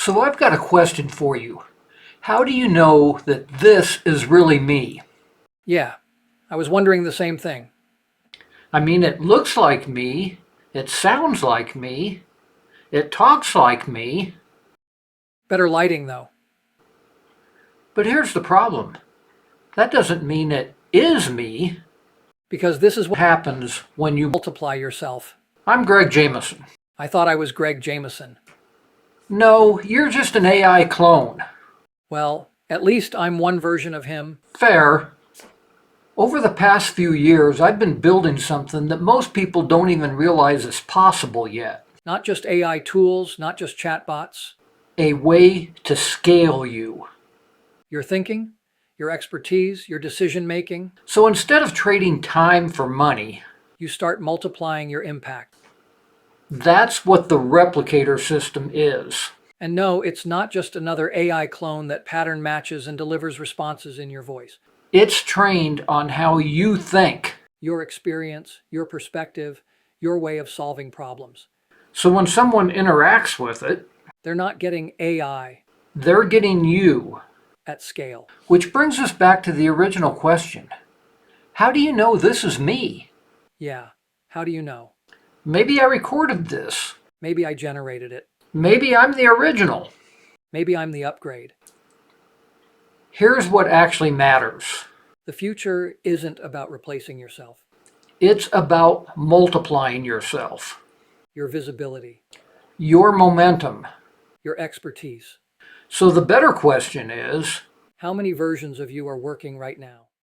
So I've got a question for you. How do you know that this is really me? Yeah, I was wondering the same thing. I mean, it looks like me, it sounds like me, it talks like me, Better lighting, though. but here's the problem. That doesn't mean it is me. Because this is What what happens when you... multiply yourself. I'm Greg Jameson. I thought I was Greg Jameson. No, you're just an AI clone. Well, at least I'm one version of him. Fair. Over the past few years, I've been building something that most people don't even realize is possible yet. Not just AI tools, not just chatbots. A way to scale you. Your thinking, your expertise, your decision making. So instead of trading time for money, You start multiplying your impact. that's what the replicator system is. And no, it's not just another AI clone that pattern matches and delivers responses in your voice. It's trained on how you think. Your experience, your perspective, your way of solving problems. So when someone interacts with it, They're not getting AI they're getting you. at scale. Which brings us back to the original question. How do you know this is me? Yeah, how do you know? Maybe I recorded this. Maybe I generated it. Maybe I'm the original. Maybe I'm the upgrade. Here's what actually matters. The future isn't about replacing yourself, It's about multiplying yourself, your visibility, your momentum. your expertise. So the better question is, How many versions of you are working right now?